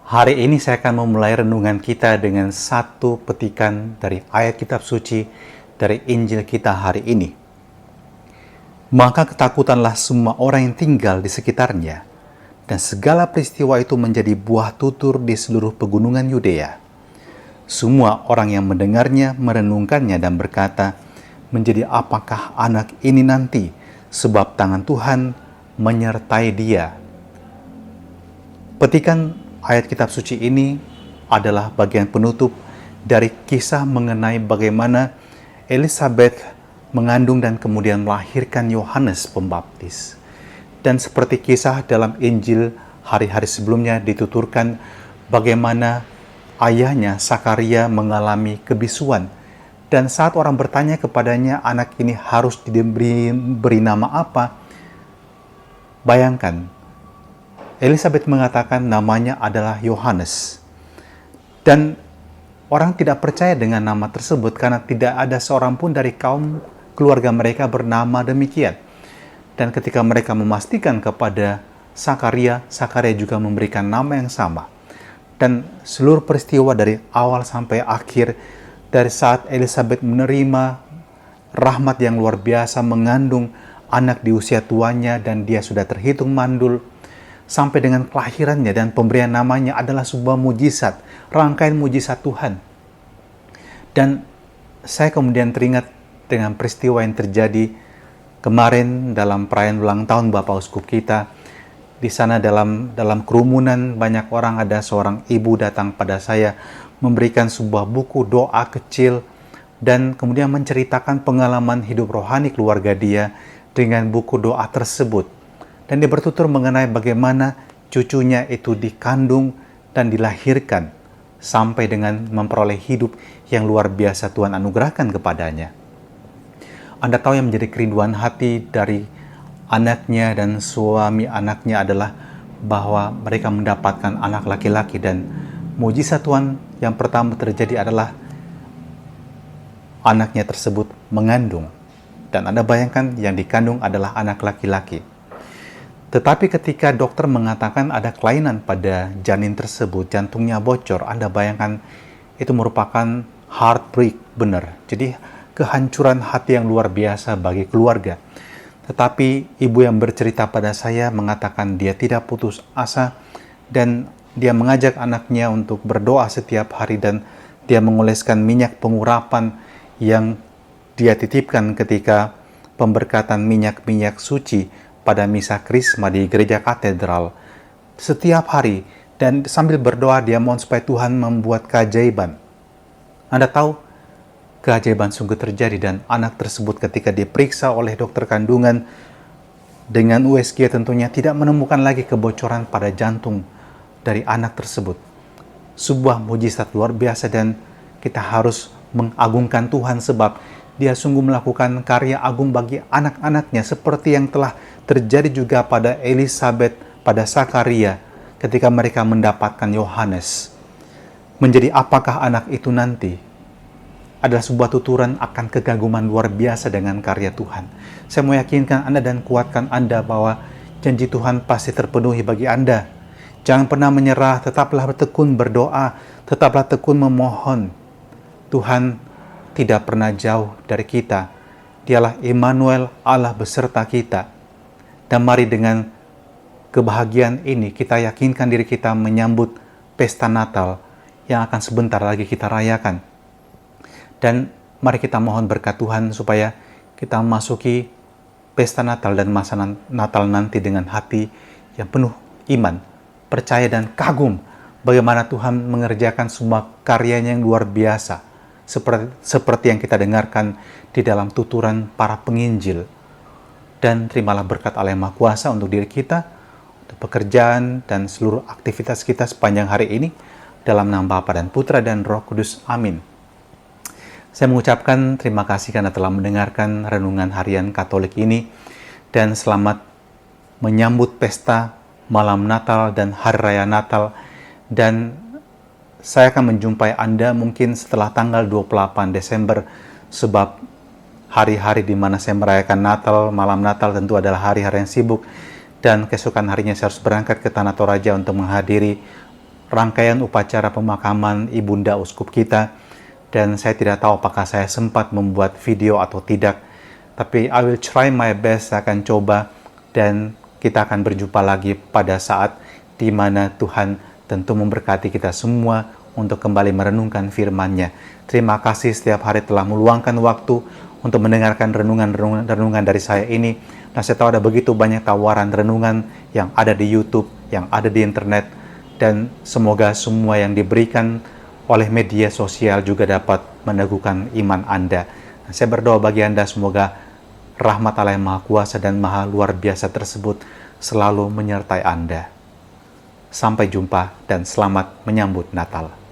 Hari ini saya akan memulai renungan kita dengan satu petikan dari ayat kitab suci dari Injil kita hari ini. Maka ketakutanlah semua orang yang tinggal di sekitarnya, dan segala peristiwa itu menjadi buah tutur di seluruh pegunungan Yudea. Semua orang yang mendengarnya merenungkannya dan berkata, menjadi apakah anak ini nanti, sebab tangan Tuhan menyertai dia. Petikan ayat kitab suci ini adalah bagian penutup dari kisah mengenai bagaimana Elizabeth mengandung dan kemudian melahirkan Yohanes Pembaptis. Dan seperti kisah dalam Injil hari-hari sebelumnya dituturkan bagaimana ayahnya Sakaria mengalami kebisuan. Dan saat orang bertanya kepadanya anak ini harus diberi nama apa, bayangkan Elizabeth mengatakan namanya adalah Yohanes. Dan orang tidak percaya dengan nama tersebut karena tidak ada seorang pun dari kaum keluarga mereka bernama demikian. Dan ketika mereka memastikan kepada Sakaria, Sakaria juga memberikan nama yang sama. Dan seluruh peristiwa dari awal sampai akhir, dari saat Elizabeth menerima rahmat yang luar biasa mengandung anak di usia tuanya dan dia sudah terhitung mandul, sampai dengan kelahirannya dan pemberian namanya adalah sebuah mujizat, rangkaian mujizat Tuhan. Dan saya kemudian teringat dengan peristiwa yang terjadi kemarin dalam perayaan ulang tahun Bapak Uskup kita. Di sana dalam kerumunan banyak orang, ada seorang ibu datang pada saya memberikan sebuah buku doa kecil dan kemudian menceritakan pengalaman hidup rohani keluarga dia dengan buku doa tersebut. Dan dia bertutur mengenai bagaimana cucunya itu dikandung dan dilahirkan sampai dengan memperoleh hidup yang luar biasa Tuhan anugerahkan kepadanya. Anda tahu yang menjadi kerinduan hati dari anaknya dan suami anaknya adalah bahwa mereka mendapatkan anak laki-laki, dan mujizat Tuhan yang pertama terjadi adalah anaknya tersebut mengandung. Dan Anda bayangkan yang dikandung adalah anak laki-laki. Tetapi ketika dokter mengatakan ada kelainan pada janin tersebut, jantungnya bocor, Anda bayangkan itu merupakan heartbreak benar. Jadi kehancuran hati yang luar biasa bagi keluarga. Tetapi ibu yang bercerita pada saya mengatakan dia tidak putus asa dan dia mengajak anaknya untuk berdoa setiap hari, dan dia mengoleskan minyak pengurapan yang dia titipkan ketika pemberkatan minyak-minyak suci pada misa Krisma di gereja katedral setiap hari, dan sambil berdoa dia mohon supaya Tuhan membuat keajaiban. Anda tahu, keajaiban sungguh terjadi, dan anak tersebut ketika diperiksa oleh dokter kandungan dengan USG tentunya tidak menemukan lagi kebocoran pada jantung dari anak tersebut. Sebuah mujizat luar biasa, dan kita harus mengagungkan Tuhan sebab dia sungguh melakukan karya agung bagi anak-anaknya, seperti yang telah terjadi juga pada Elizabeth, pada Sakaria ketika mereka mendapatkan Yohanes. Menjadi apakah anak itu nanti adalah sebuah tuturan akan kegaguman luar biasa dengan karya Tuhan. Saya mau yakinkan Anda dan kuatkan Anda bahwa janji Tuhan pasti terpenuhi bagi Anda. Jangan pernah menyerah, tetaplah bertekun berdoa, tetaplah tekun memohon. Tuhan tidak pernah jauh dari kita. Dialah Immanuel, Allah beserta kita. Dan mari dengan kebahagiaan ini kita yakinkan diri kita menyambut pesta Natal yang akan sebentar lagi kita rayakan. Dan mari kita mohon berkat Tuhan supaya kita memasuki pesta Natal dan masa Natal nanti dengan hati yang penuh iman, percaya dan kagum bagaimana Tuhan mengerjakan semua karyanya yang luar biasa, seperti yang kita dengarkan di dalam tuturan para penginjil. Dan terimalah berkat Allah yang Maha Kuasa untuk diri kita, untuk pekerjaan dan seluruh aktivitas kita sepanjang hari ini, dalam nama Bapa dan Putra dan Roh Kudus. Amin. Saya mengucapkan terima kasih karena telah mendengarkan renungan harian Katolik ini, dan selamat menyambut pesta malam Natal dan Hari Raya Natal. Dan saya akan menjumpai Anda mungkin setelah tanggal 28 Desember, sebab hari-hari di mana saya merayakan Natal, malam Natal tentu adalah hari-hari yang sibuk, dan keesokan harinya saya harus berangkat ke Tanah Toraja untuk menghadiri rangkaian upacara pemakaman Ibunda Uskup kita, dan saya tidak tahu apakah saya sempat membuat video atau tidak, tapi I will try my best, saya akan coba, dan kita akan berjumpa lagi pada saat di mana Tuhan tentu memberkati kita semua untuk kembali merenungkan firman-Nya. Terima kasih setiap hari telah meluangkan waktu untuk mendengarkan renungan dari saya ini. Dan saya tahu ada begitu banyak tawaran renungan yang ada di YouTube, yang ada di internet, dan semoga semua yang diberikan oleh media sosial juga dapat meneguhkan iman Anda. Nah, saya berdoa bagi Anda semoga rahmat Allah yang Maha Kuasa dan Maha Luar Biasa tersebut selalu menyertai Anda. Sampai jumpa dan selamat menyambut Natal.